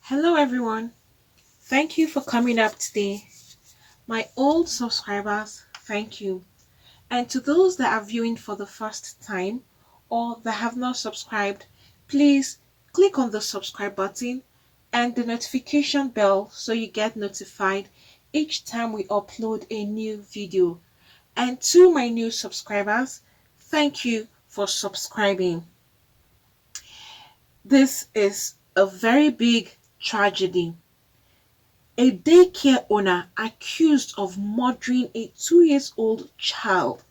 Hello everyone. Thank you for coming up today. My old subscribers, thank you. And to those that are viewing for the first time or that have not subscribed, please click on the subscribe button and the notification bell so you get notified each time we upload a new video. And to my new subscribers, thank you for subscribing. This is a very big tragedy. A daycare owner accused of murdering a 2 years old child.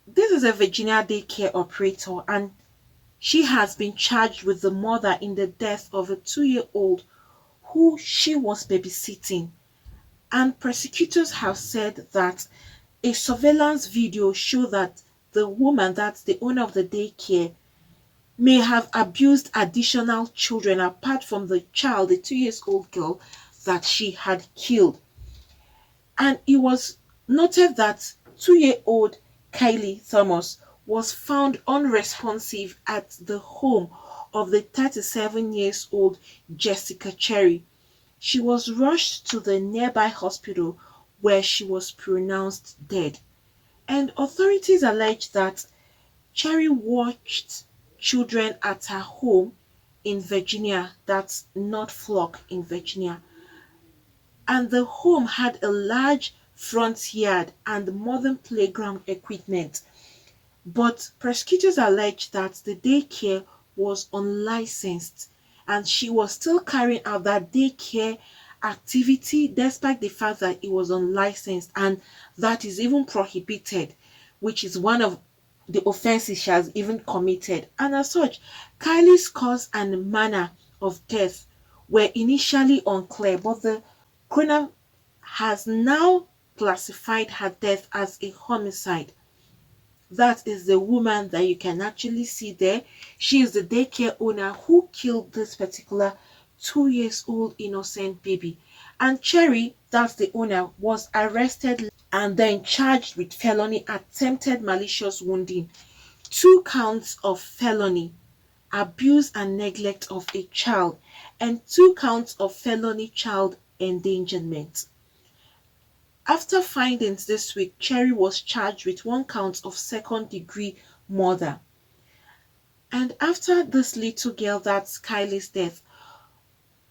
This is a Virginia daycare operator, and she has been charged with the murder in the death of a 2 year old who she was babysitting. And prosecutors have said that a surveillance video showed that the woman, that's the owner of the daycare, may have abused additional children apart from the child, the 2 years old girl that she had killed. And it was noted that 2 year old Kylie Thomas was found unresponsive at the home of the 37 years old Jessica Cherry. She was rushed to the nearby hospital where she was pronounced dead. And authorities allege that Cherry watched children at her home in Virginia, that's Norfolk in Virginia, and the home had a large front yard and modern playground equipment. But prosecutors allege that the daycare was unlicensed and she was still carrying out that daycare activity despite the fact that it was unlicensed, and that is even prohibited, which is one of the offenses she has even committed. And as such, Kylie's cause and manner of death were initially unclear, but the coroner has now classified her death as a homicide. That is the woman that you can actually see there. She is the daycare owner who killed this particular 2 years old innocent baby. And Cherry, that's the owner, was arrested and then charged with felony attempted malicious wounding, 2 counts of felony abuse and neglect of a child, and 2 counts of felony child endangerment. After findings this week, Cherry was charged with 1 count of second-degree murder. And after this little girl, that's Kylie's death,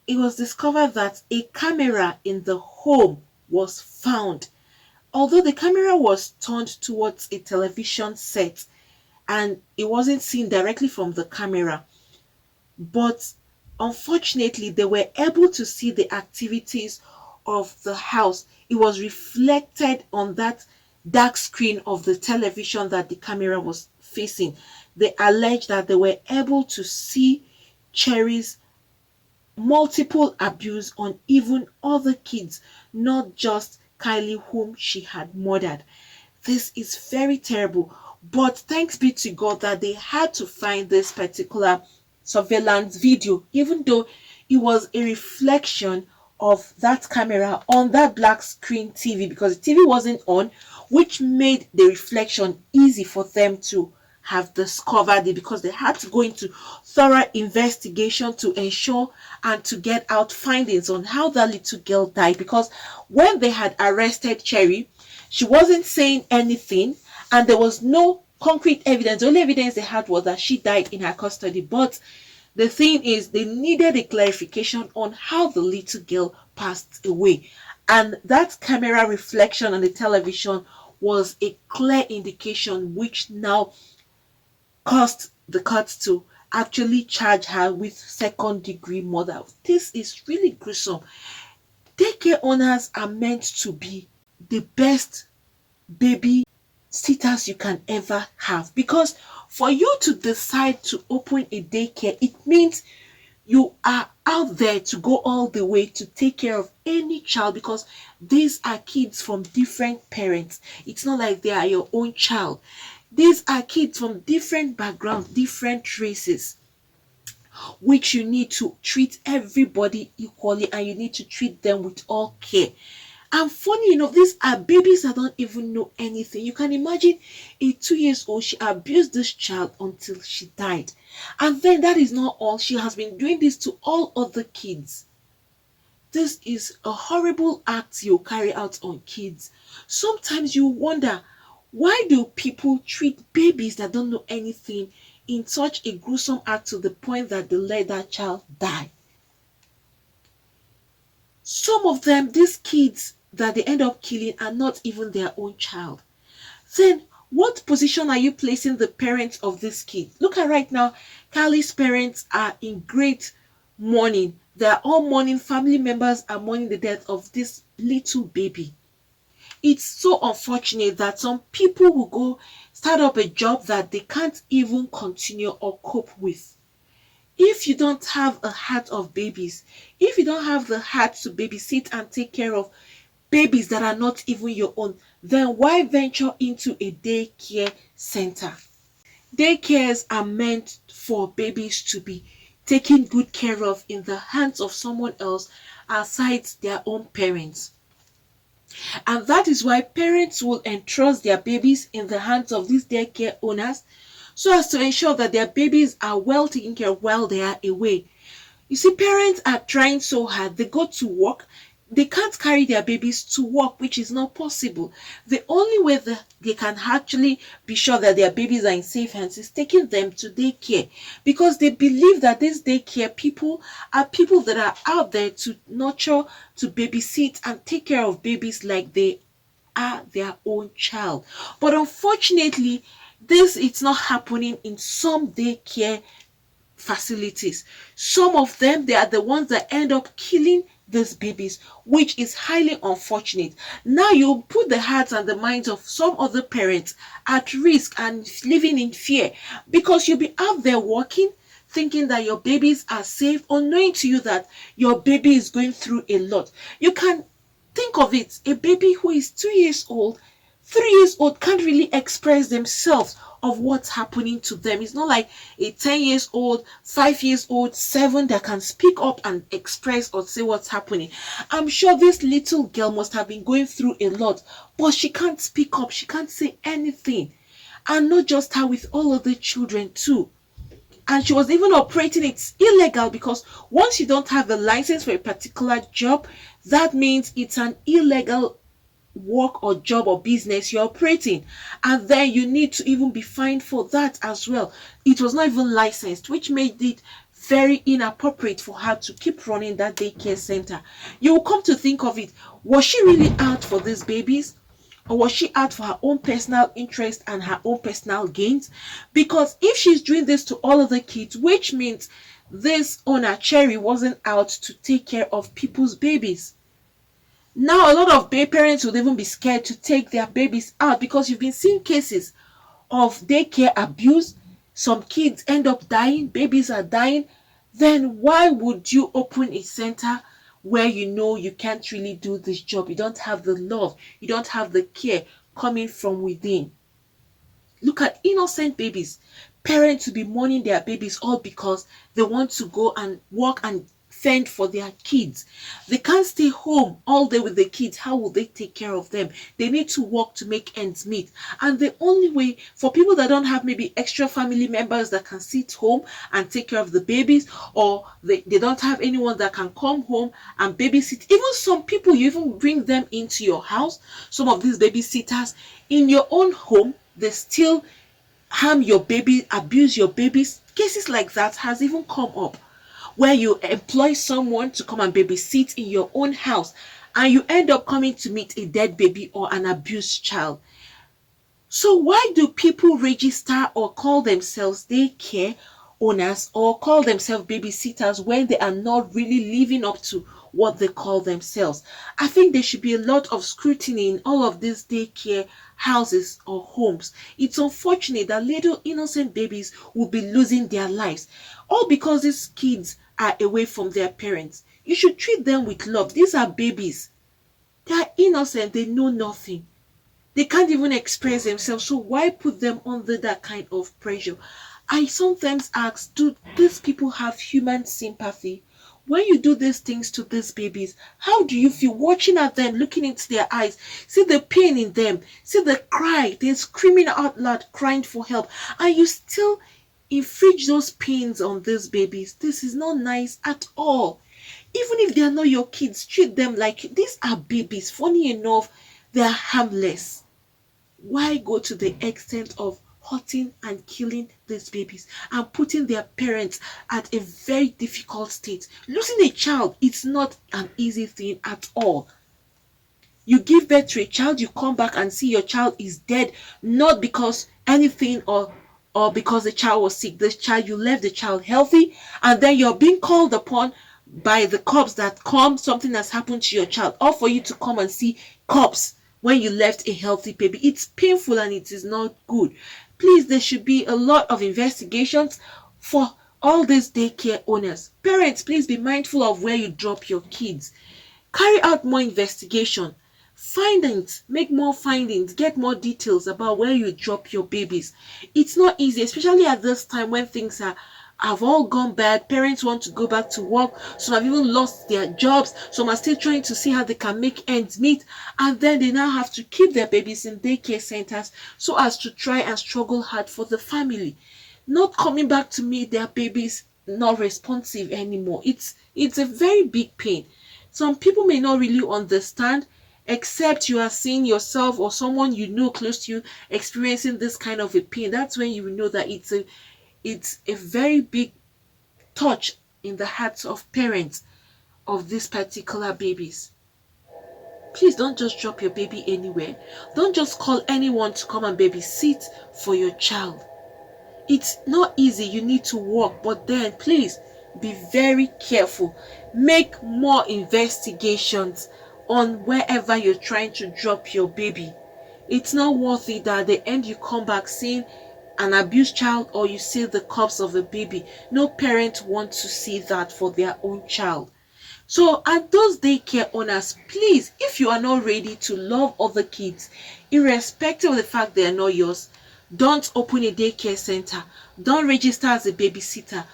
it was discovered that a camera in the home was found. Although the camera was turned towards a television set and it wasn't seen directly from the camera, but unfortunately they were able to see the activities of the house. It was reflected on that dark screen of the television that the camera was facing. They allege that they were able to see Cherry's multiple abuse on even other kids, not just Kylie, whom she had murdered. This is very terrible, but thanks be to God that they had to find this particular surveillance video, even though it was a reflection of that camera on that black screen TV, because the TV wasn't on, which made the reflection easy for them to have discovered it, because they had to go into thorough investigation to ensure and to get out findings on how that little girl died. Because when they had arrested Cherry, she wasn't saying anything and there was no concrete evidence. The only evidence they had was that she died in her custody. But the thing is, they needed a clarification on how the little girl passed away. And that camera reflection on the television was a clear indication, which now caused the court to actually charge her with second-degree murder. This is really gruesome. Daycare owners are meant to be the best baby sitters you can ever have, because for you to decide to open a daycare, it means you are out there to go all the way to take care of any child, because these are kids from different parents. It's not like they are your own child. These are kids from different backgrounds, different races, which you need to treat everybody equally and you need to treat them with all care. And funny enough, these are babies that don't even know anything. You can imagine a 2 years old, she abused this child until she died. And then that is not all. She has been doing this to all other kids. This is a horrible act you carry out on kids. Sometimes you wonder, why do people treat babies that don't know anything in such a gruesome act to the point that they let that child die? Some of them, these kids that they end up killing, are not even their own child. Then what position are you placing the parents of this kid? Look at right now, Carly's parents are in great mourning. They are all mourning, family members are mourning the death of this little baby. It's so unfortunate that some people will go start up a job that they can't even continue or cope with. If you don't have a heart of babies, if you don't have the heart to babysit and take care of babies that are not even your own, then why venture into a daycare center? Daycares are meant for babies to be taken good care of in the hands of someone else aside their own parents. And that is why parents will entrust their babies in the hands of these daycare owners so as to ensure that their babies are well taken care of while they are away. You see, parents are trying so hard. They go to work. They can't carry their babies to work, which is not possible. The only way that they can actually be sure that their babies are in safe hands is taking them to daycare, because they believe that these daycare people are people that are out there to nurture, to babysit and take care of babies like they are their own child. But unfortunately, this is not happening in some daycare facilities. Some of them, they are the ones that end up killing these babies, which is highly unfortunate. Now you put the hearts and the minds of some other parents at risk and living in fear, because you'll be out there working thinking that your babies are safe, unknowing to you that your baby is going through a lot. You can think of it, a baby who is 2 years old, 3 years old can't really express themselves of what's happening to them. It's not like a 10 years old, 5 years old, 7 that can speak up and express or say what's happening. I'm sure this little girl must have been going through a lot, but she can't speak up, she can't say anything. And not just her, with all of the children too. And she was even operating, it's illegal, because once you don't have a license for a particular job, that means it's an illegal work or job or business you're operating, and then you need to even be fined for that as well. It was not even licensed, which made it very inappropriate for her to keep running that daycare center. You will come to think of it, was she really out for these babies, or was she out for her own personal interest and her own personal gains? Because if she's doing this to all of the kids, which means this owner Cherry wasn't out to take care of people's babies. Now, a lot of parents would even be scared to take their babies out, because you've been seeing cases of daycare abuse. Some kids end up dying, babies are dying. Then why would you open a center where you know you can't really do this job? You don't have the love, you don't have the care coming from within. Look at innocent babies. Parents will be mourning their babies all because they want to go and work and fend for their kids. They can't stay home all day with the kids. How will they take care of them? They need to work to make ends meet. And the only way for people that don't have maybe extra family members that can sit home and take care of the babies, or they don't have anyone that can come home and babysit. Even some people, you even bring them into your house. Some of these babysitters in your own home, they still harm your baby, abuse your babies. Cases like that has even come up, where you employ someone to come and babysit in your own house, and you end up coming to meet a dead baby or an abused child. So why do people register or call themselves daycare owners or call themselves babysitters when they are not really living up to what they call themselves? I think there should be a lot of scrutiny in all of these daycare houses or homes. It's unfortunate that little innocent babies will be losing their lives, all because these kids are away from their parents. You should treat them with love. These are babies. They are innocent. They know nothing. They can't even express themselves. So why put them under that kind of pressure? I sometimes ask, do these people have human sympathy? When you do these things to these babies, how do you feel watching at them, looking into their eyes, see the pain in them, see the cry, they're screaming out loud, crying for help, and you still inflict those pains on these babies? This is not nice at all. Even if they are not your kids, treat them like these are babies. Funny enough, they are harmless. Why go to the extent of hurting and killing these babies and putting their parents at a very difficult state? Losing a child, it's not an easy thing at all. You give birth to a child, you come back and see your child is dead, not because anything or because the child was sick. This child, you left the child healthy, and then you're being called upon by the cops that come, something has happened to your child, or for you to come and see cops when you left a healthy baby. It's painful and it is not good. Please, there should be a lot of investigations for all these daycare owners. Parents, please be mindful of where you drop your kids. Carry out more investigation. Findings, make more findings, get more details about where you drop your babies. It's not easy, especially at this time when things have all gone bad. Parents want to go back to work. Some have even lost their jobs. Some are still trying to see how they can make ends meet. And then they now have to keep their babies in daycare centers so as to try and struggle hard for the family. Not coming back to meet their babies not responsive anymore. It's a very big pain. Some people may not really understand, except you are seeing yourself or someone you know close to you experiencing this kind of a pain. That's when you will know that it's a very big touch in the hearts of parents of these particular babies. Please don't just drop your baby anywhere. Don't just call anyone to come and babysit for your child. It's not easy, you need to work, but then please be very careful. Make more investigations on wherever you're trying to drop your baby. It's not worth it that at the end you come back seeing an abused child or you see the corpse of a baby. No parent wants to see that for their own child. So at those daycare owners, please, if you are not ready to love other kids, irrespective of the fact they are not yours, don't open a daycare center. Don't register as a babysitter.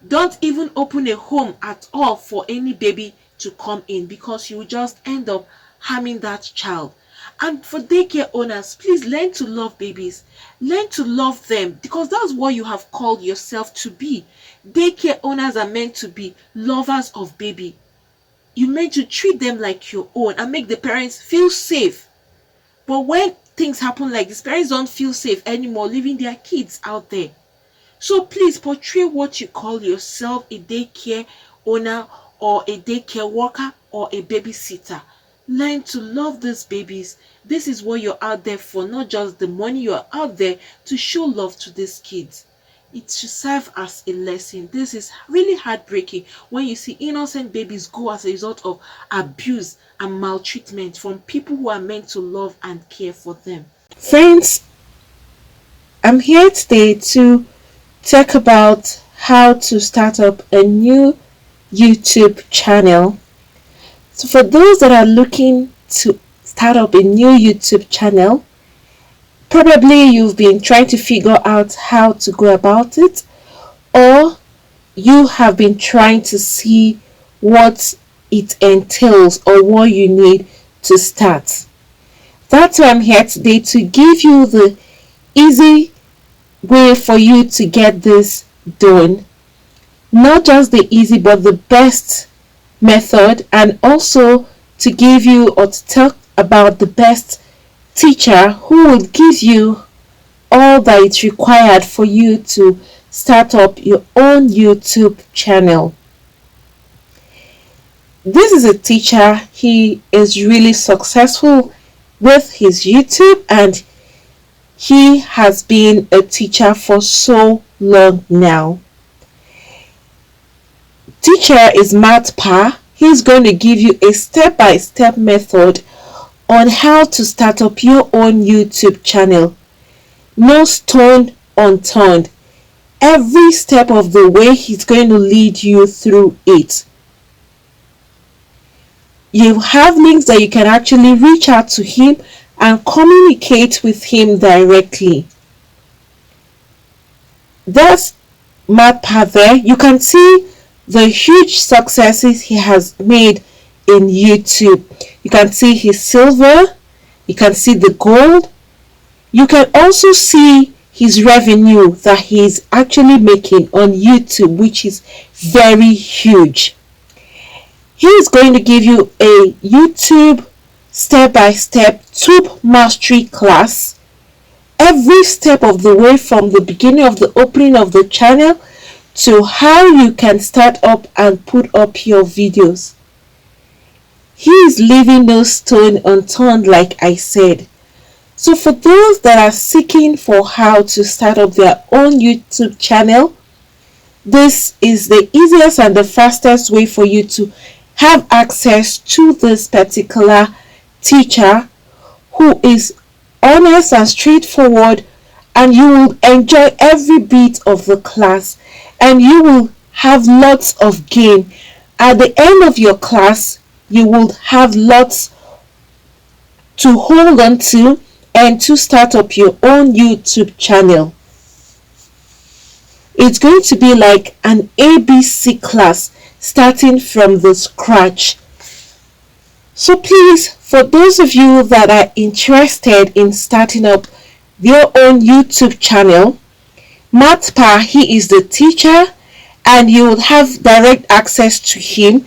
Don't even open a home at all for any baby to come in, because you will just end up harming that child. And for daycare owners, please learn to love babies. Learn to love them, because that's what you have called yourself to be. Daycare owners are meant to be lovers of baby. You're meant to treat them like your own and make the parents feel safe. But when things happen like this, parents don't feel safe anymore leaving their kids out there. So please portray what you call yourself, a daycare owner or a daycare worker or a babysitter. Learn to love these babies. This is what you're out there for, not just the money. You're out there to show love to these kids. It should serve as a lesson. This is really heartbreaking when you see innocent babies go as a result of abuse and maltreatment from people who are meant to love and care for them. Friends, I'm here today to talk about how to start up a new YouTube channel. So for those that are looking to start up a new YouTube channel, probably you've been trying to figure out how to go about it, or you have been trying to see what it entails or what you need to start. That's why I'm here today, to give you the easy way for you to get this done. Not just the easy, but the best method, and also to give you or to talk about the best teacher who will give you all that is required for you to start up your own YouTube channel. This is a teacher. He is really successful with his YouTube, and he has been a teacher for so long now. Teacher is Matt Pa. He's going to give you a step-by-step method on how to start up your own YouTube channel. No stone unturned. Every step of the way, he's going to lead you through it. You have links that you can actually reach out to him and communicate with him directly. That's Matt Pa there. You can see the huge successes he has made in YouTube. You can see his silver, you can see the gold, you can also see his revenue that he is actually making on YouTube, which is very huge. He is going to give you a YouTube step-by-step tube mastery class, every step of the way from the beginning of the opening of the channel to how you can start up and put up your videos. He is leaving no stone unturned, like I said. So for those that are seeking for how to start up their own YouTube channel, this is the easiest and the fastest way for you to have access to this particular teacher who is honest and straightforward, and you will enjoy every bit of the class and you will have lots of gain. At the end of your class, you will have lots to hold on to and to start up your own YouTube channel. It's going to be like an ABC class starting from the scratch. So please, for those of you that are interested in starting up your own YouTube channel, Matpa, he is the teacher and you will have direct access to him.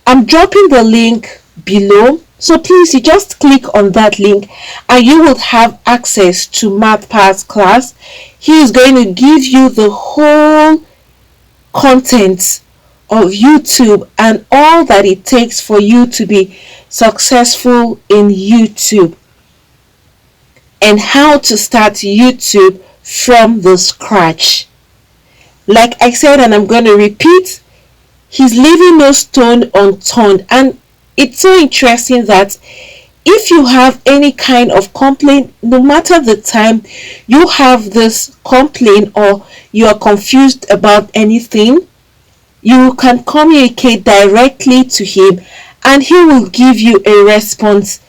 I'm dropping the link below, so please you just click on that link and you will have access to Matpa's class. He is going to give you the whole content of YouTube and all that it takes for you to be successful in YouTube and how to start YouTube from the scratch. Like I said, and I'm going to repeat, he's leaving no stone unturned, and it's so interesting that if you have any kind of complaint, no matter the time you have this complaint or you are confused about anything, you can communicate directly to him and he will give you a response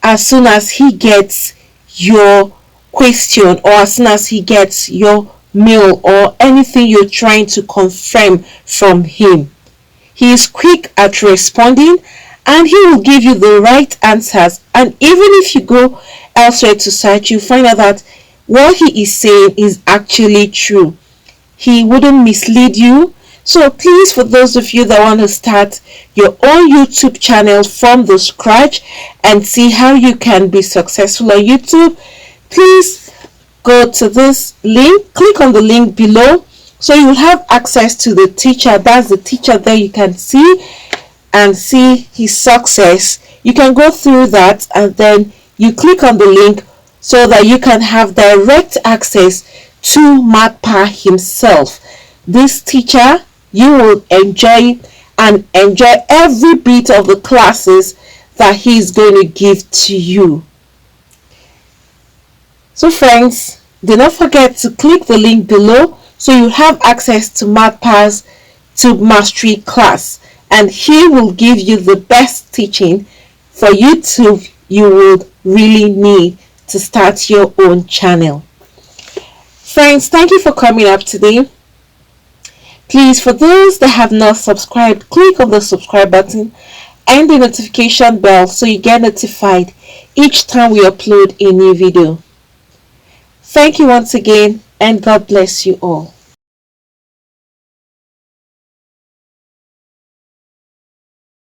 as soon as he gets your question or as soon as he gets your mail or anything you're trying to confirm from him. He is quick at responding and he will give you the right answers, and even if you go elsewhere to search, you find out that what he is saying is actually true. He wouldn't mislead you. So please, for those of you that want to start your own YouTube channel from the scratch and see how you can be successful on YouTube, please go to this link, click on the link below, so you will have access to the teacher. That's the teacher there you can see and see his success. You can go through that and then you click on the link so that you can have direct access to Matpa himself. This teacher, you will enjoy and enjoy every bit of the classes that he's going to give to you. So friends, do not forget to click the link below so you have access to Matpa's Tube Mastery class, and he will give you the best teaching for YouTube you would really need to start your own channel. Friends, thank you for coming up today. Please, for those that have not subscribed, click on the subscribe button and the notification bell so you get notified each time we upload a new video. Thank you once again, and God bless you all.